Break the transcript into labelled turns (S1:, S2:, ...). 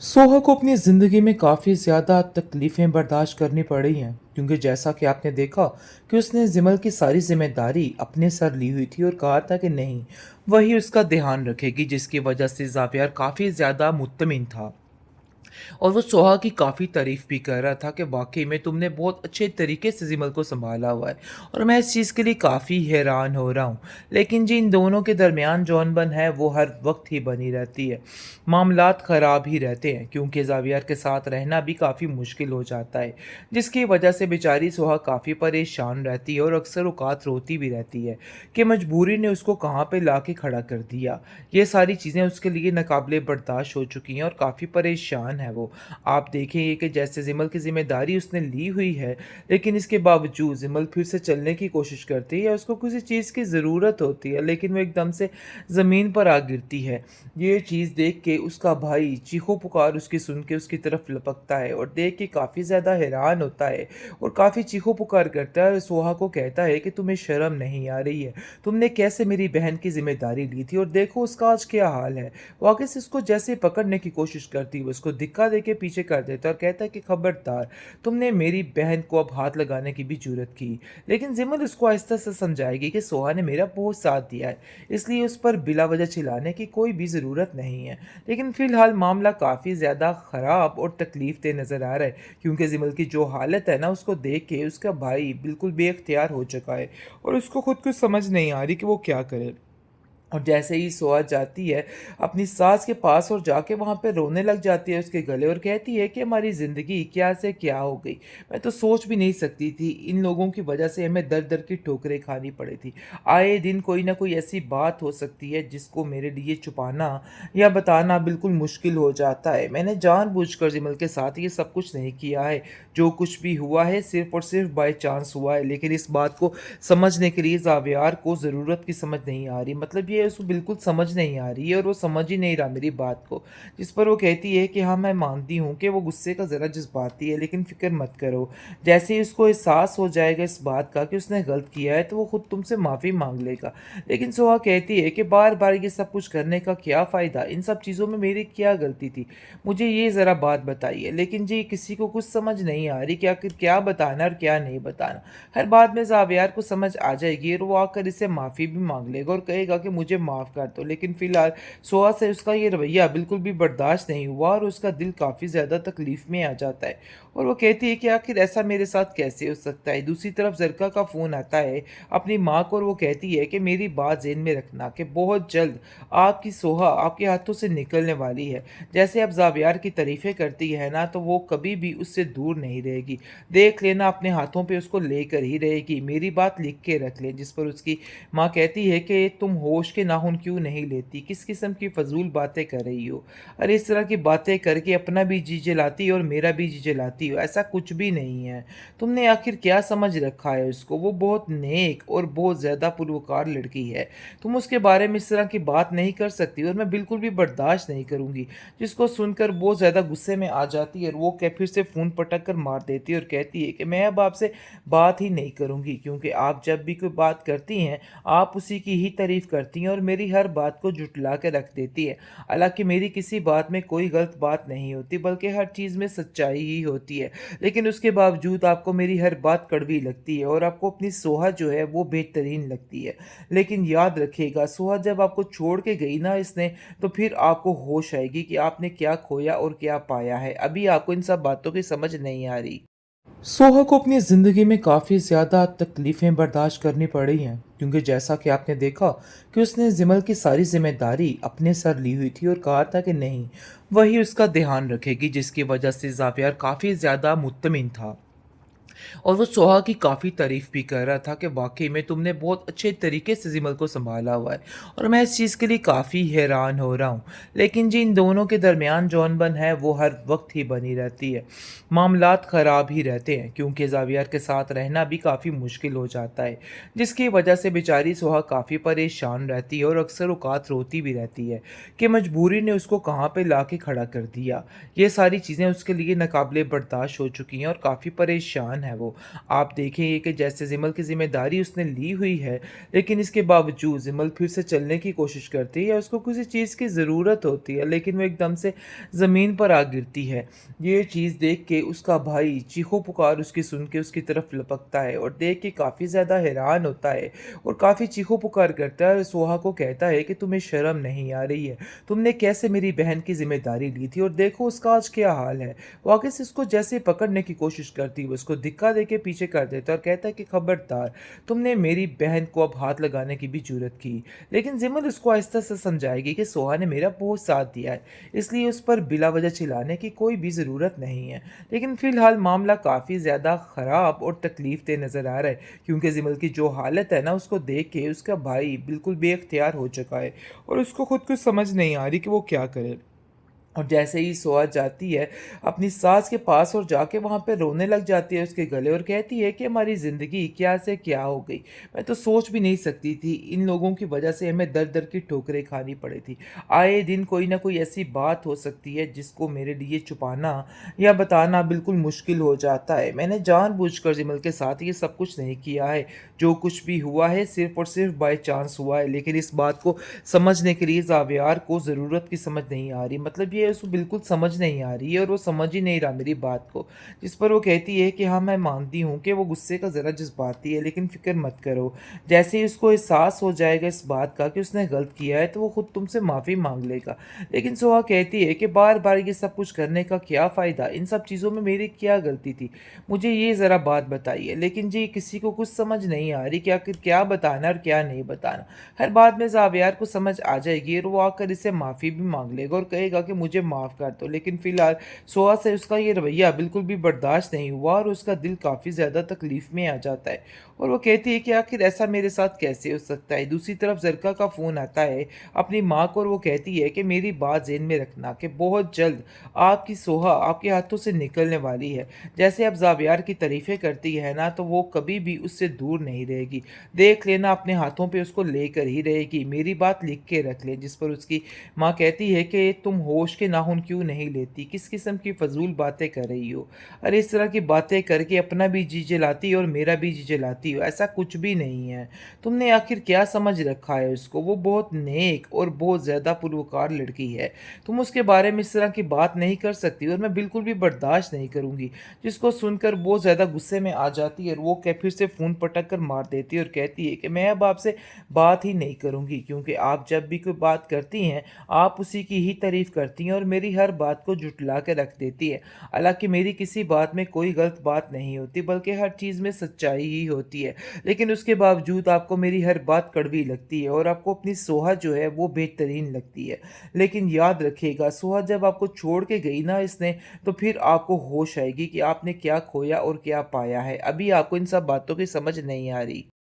S1: सोहा को अपनी ज़िंदगी में काफ़ी ज़्यादा तकलीफ़ें बर्दाश्त करनी पड़ी हैं क्योंकि जैसा कि आपने देखा कि उसने ज़िमल की सारी ज़िम्मेदारी अपने सर ली हुई थी और कहा था कि नहीं, वही उसका ध्यान रखेगी, जिसकी वजह से ज़ावियर काफ़ी ज़्यादा मुत्तमिन था। और वो सोहा की काफ़ी तारीफ़ भी कर रहा था कि वाक़ई में तुमने बहुत अच्छे तरीके से ज़िमल को सँभाला हुआ है और मैं इस चीज़ के लिए काफ़ी हैरान हो रहा हूँ। लेकिन जी इन दोनों के दरमियान जो अनबन है वो हर वक़्त ही बनी रहती है। मामलात ख़राब ही रहते हैं क्योंकि ज़ावियर के साथ रहना भी काफ़ी मुश्किल हो जाता है, जिसकी वजह से बेचारी सोहा काफ़ी परेशान रहती है और अक्सर औक़ात रोती भी रहती है कि मजबूरी ने उसको कहाँ पे ला के खड़ा कर दिया। ये सारी चीज़ें उसके लिए नाकाबिले बर्दाश्त हो चुकी हैं और काफ़ी परेशान है वो। आप देखेंगे कि जैसे ज़िमल की ज़िम्मेदारी उसने ली हुई है, लेकिन इसके बावजूद ज़िमल फिर से चलने की कोशिश करती है, उसको किसी चीज़ की ज़रूरत होती है, लेकिन वो एकदम से ज़मीन पर आ गिरती है। ये चीज़ देख के उसका भाई चीखों-पुकार उसकी सुन के उसकी तरफ लपकता है और देख के काफ़ी ज़्यादा हैरान होता है और काफ़ी चीखों-पुकार करता है और सोहा को कहता है कि तुम्हें शर्म नहीं आ रही है? तुमने कैसे मेरी बहन की ज़िम्मेदारी ली थी और देखो उसका आज क्या हाल है। वो आगे से उसको जैसे ही पकड़ने की कोशिश करती है, वो उसको धिक्का देके पीछे कर देता है और कहता है कि खबरदार, तुमने मेरी बहन को अब हाथ लगाने की भी जुर्रत की। लेकिन ज़िमल उसको आहिस्ता से समझाएगी कि सोहा ने मेरा बहुत साथ दिया है, इसलिए उस पर बिला वजह चिल्लाने की कोई भी ज़रूरत नहीं है। लेकिन फ़िलहाल मामला काफ़ी ज़्यादा ख़राब और तकलीफ़ दे नज़र आ रहा है क्योंकि ज़िमल की जो हालत है ना, उसको देख के उसका भाई बिल्कुल बेइख्तियार हो चुका है और उसको खुद कुछ समझ नहीं आ रही कि वो क्या करे। और जैसे ही सोआ जाती है अपनी सास के पास और जाके वहाँ पे रोने लग जाती है उसके गले और कहती है कि हमारी ज़िंदगी क्या से क्या हो गई। मैं तो सोच भी नहीं सकती थी, इन लोगों की वजह से हमें दर-दर की ठोकरें खानी पड़ी थी। आए दिन कोई न कोई ऐसी बात हो सकती है जिसको मेरे लिए छुपाना या बताना बिल्कुल मुश्किल हो जाता है। मैंने जानबूझकर जिमल के साथ ये सब कुछ नहीं किया है। जो कुछ भी हुआ है सिर्फ़ और सिर्फ़ बाय चांस हुआ है। लेकिन इस बात को समझने के लिए ज़ावियार को ज़रूरत की समझ नहीं आ रही। मतलब ये उसको बिल्कुल समझ नहीं आ रही है और वो समझ ही नहीं रहा मेरी बात को। जिस पर वो कहती है कि हाँ, मैं मानती हूँ कि वो गुस्से का ज़रा जज़्बाती है, लेकिन फ़िक्र मत करो। जैसे ही उसको एहसास हो जाएगा इस बात का कि उसने गलत किया है, तो वो खुद तुमसे माफ़ी माँग लेगा। लेकिन सोहा कहती है कि बार-बार ये सब कुछ करने का क्या फ़ायदा? इन सब चीज़ों में मेरी क्या गलती थी? मुझे ये ज़रा बात बताइए। लेकिन जी किसी को कुछ समझ नहीं आ रही कि आखिर क्या बताना और क्या नहीं बताना। हर बात में ज़ावियार को समझ आ जाएगी और वो आकर इससे माफ़ी भी माँग लेगा और कहेगा कि मुझे माफ़ कर दो। लेकिन फ़िलहाल सोहा से उसका ये रवैया बिल्कुल भी बर्दाश्त नहीं हुआ और उसका दिल काफ़ी ज़्यादा तकलीफ़ में आ जाता है और वो कहती है कि आखिर ऐसा मेरे साथ कैसे हो सकता है? दूसरी तरफ ज़रका का फ़ोन आता है अपनी माँ को और वो कहती है कि मेरी बात ज़हन में रखना कि बहुत जल्द आपकी सोहा आपके हाथों से निकलने वाली है। जैसे अब ज़ावियार की तारीफ़ें करती है ना, तो वो कभी भी उससे दूर नहीं रहेगी। देख लेना अपने हाथों पे उसको लेकर ही रहेगी। मेरी बात लिख के रख ले। जिस पर उसकी माँ कहती है कि तुम होश के नाखून क्यों नहीं लेती? किस किस्म की फ़ज़ूल बातें कर रही हो? अरे इस तरह की बातें करके अपना भी जी जलाती हो और मेरा भी जी जलाती हो। ऐसा कुछ भी नहीं है। तुमने आखिर क्या समझ रखा है उसको? वो बहुत नेक और बहुत ज़्यादा पुरवकार लड़की है। तुम उसके बारे में इस तरह की बात नहीं कर सकती और मैं बिल्कुल भी बर्दाश्त नहीं करूँगी। जिसको सुनकर बहुत ज़्यादा गुस्से में आ जाती है और वो फिर से फ़ोन पटक कर मार देती है और कहती है कि मैं अब आपसे बात ही नहीं करूँगी क्योंकि आप जब भी कोई बात करती हैं, आप उसी की ही तारीफ़ करती हैं और मेरी हर बात को झुठला के रख देती हैं। हालाँकि मेरी किसी बात में कोई गलत बात नहीं होती, बल्कि हर चीज़ में सच्चाई ही होती है। लेकिन उसके बावजूद आपको मेरी हर बात कड़वी लगती है और आपको अपनी सोहा जो है वो बेहतरीन लगती है। लेकिन याद रखिएगा, सोहा जब आपको छोड़ के गई ना इसने, तो फिर आपको होश आएगी कि आपने क्या खोया और क्या पाया है। अभी आपको इन सब बातों की समझ नहीं आ रही। सोहा को अपनी ज़िंदगी में काफ़ी ज़्यादा तकलीफ़ें बर्दाश्त करनी पड़ी हैं क्योंकि जैसा कि आपने देखा कि उसने ज़िमल की सारी ज़िम्मेदारी अपने सर ली हुई थी और कहा था कि नहीं, वही उसका ध्यान रखेगी, जिसकी वजह से ज़ावियर काफ़ी ज़्यादा मुत्तमिन था। और वो सोहा की काफ़ी तारीफ़ भी कर रहा था कि वाक़ई में तुमने बहुत अच्छे तरीके से ज़िमल को सँभाला हुआ है और मैं इस चीज़ के लिए काफ़ी हैरान हो रहा हूँ। लेकिन जी इन दोनों के दरमियान जो अनबन है वो हर वक़्त ही बनी रहती है। मामलात ख़राब ही रहते हैं क्योंकि ज़ावियर के साथ रहना भी काफ़ी मुश्किल हो जाता है, जिसकी वजह से बेचारी सोहा काफ़ी परेशान रहती है और अक्सर औक़ात रोती भी रहती है कि मजबूरी ने उसको कहाँ पे लाके खड़ा कर दिया। ये सारी चीज़ें उसके लिए नाकाबिले बर्दाश्त हो चुकी हैं और काफ़ी परेशान है वो। आप देखेंगे कि जैसे ज़िमल की ज़िम्मेदारी उसने ली हुई है, लेकिन इसके बावजूद ज़िमल फिर से चलने की कोशिश करती है, उसको किसी चीज़ की ज़रूरत होती है, लेकिन वो एकदम से ज़मीन पर आ गिरती है। ये चीज़ देख के उसका भाई चीखों-पुकार उसकी सुन के उसकी तरफ लपकता है और देख के काफ़ी ज़्यादा हैरान होता है और काफ़ी चीखों-पुकार करता है और सोहा को कहता है कि तुम्हें शर्म नहीं आ रही है? तुमने कैसे मेरी बहन की ज़िम्मेदारी ली थी और देखो उसका आज क्या हाल है। वो आगे से उसको जैसे ही पकड़ने की कोशिश करती है, वो उसको धिक्का देके पीछे कर देता है और कहता है कि खबरदार, तुमने मेरी बहन को अब हाथ लगाने की भी जुर्रत की। लेकिन ज़िमल उसको आहिस्ता से समझाएगी कि सोहा ने मेरा बहुत साथ दिया है, इसलिए उस पर बिला वजह चिल्लाने की कोई भी ज़रूरत नहीं है। लेकिन फ़िलहाल मामला काफ़ी ज़्यादा ख़राब और तकलीफ़देह नज़र आ रहा है, क्योंकि ज़िमल की जो हालत है ना, उसको देख के उसका भाई बिल्कुल बेइख्तियार हो चुका है और उसको खुद कुछ समझ नहीं आ रही कि वो क्या करे। और जैसे ही सोआ जाती है अपनी सास के पास और जाके वहाँ पे रोने लग जाती है उसके गले और कहती है कि हमारी ज़िंदगी क्या से क्या हो गई। मैं तो सोच भी नहीं सकती थी, इन लोगों की वजह से हमें दर-दर की ठोकरें खानी पड़ी थी। आए दिन कोई न कोई ऐसी बात हो सकती है जिसको मेरे लिए छुपाना या बताना बिल्कुल मुश्किल हो जाता है। मैंने जानबूझकर जिमल के साथ ये सब कुछ नहीं किया है। जो कुछ भी हुआ है सिर्फ़ और सिर्फ़ बाय चांस हुआ है। लेकिन इस बात को समझने के लिए ज़ावियार को ज़रूरत की समझ नहीं आ रही। मतलब ये उसको बिल्कुल समझ नहीं आ रही है और वो समझ ही नहीं रहा मेरी बात को। जिस पर वो कहती है कि हाँ, मैं मानती हूँ कि वो गुस्से का ज़रा जज़्बाती है, लेकिन फ़िक्र मत करो। जैसे ही उसको एहसास हो जाएगा इस बात का कि उसने गलत किया है, तो वो खुद तुमसे माफ़ी माँग लेगा। लेकिन सोहा कहती है कि बार-बार ये सब कुछ करने का क्या फ़ायदा? इन सब चीज़ों में मेरी क्या गलती थी? मुझे ये ज़रा बात बताइए। लेकिन जी किसी को कुछ समझ नहीं आ रही कि आखिर क्या बताना और क्या नहीं बताना। हर बात में ज़ावियार को समझ आ जाएगी और वो आकर इससे माफ़ी भी माँग लेगा और कहेगा कि मुझे माफ़ कर दो। लेकिन फ़िलहाल सोहा से उसका ये रवैया बिल्कुल भी बर्दाश्त नहीं हुआ और उसका दिल काफ़ी ज़्यादा तकलीफ़ में आ जाता है और वो कहती है कि आखिर ऐसा मेरे साथ कैसे हो सकता है। दूसरी तरफ ज़रका का फ़ोन आता है अपनी माँ को और वो कहती है कि मेरी बात ज़हन में रखना कि बहुत जल्द आपकी सोहा आपके हाथों से निकलने वाली है। जैसे आप ज़ावियार की तारीफ़ें करती है ना, तो वो कभी भी उससे दूर नहीं रहेगी। देख लेना अपने हाथों पे उसको लेकर ही रहेगी। मेरी बात लिख के रख ले। जिस पर उसकी माँ कहती है कि तुम होश के नाखून क्यों नहीं लेती? किस किस्म की फ़ज़ूल बातें कर रही हो? अरे इस तरह की बातें करके अपना भी जी जलाती हो और मेरा भी जी जलाती हो। ऐसा कुछ भी नहीं है। तुमने आखिर क्या समझ रखा है उसको? वो बहुत नेक और बहुत ज़्यादा पुरवकार लड़की है। तुम उसके बारे में इस तरह की बात नहीं कर सकती और मैं बिल्कुल भी बर्दाश्त नहीं करूँगी। जिसको सुनकर बहुत ज़्यादा गुस्से में आ जाती है और वो फिर से फ़ोन पटक कर मार देती है और कहती है कि मैं अब आपसे बात ही नहीं करूँगी, क्योंकि आप जब भी कोई बात करती हैं, आप उसी की ही तारीफ़ करती हैं और मेरी हर बात को झुठला के रख देती है। हालाँकि मेरी किसी बात में कोई गलत बात नहीं होती, बल्कि हर चीज़ में सच्चाई ही होती है। लेकिन उसके बावजूद आपको मेरी हर बात कड़वी लगती है और आपको अपनी सोहा जो है वो बेहतरीन लगती है। लेकिन याद रखिएगा, सोहा जब आपको छोड़ के गई ना इसने, तो फिर आपको होश आएगी कि आपने क्या खोया और क्या पाया है। अभी आपको इन सब बातों की समझ नहीं आ रही।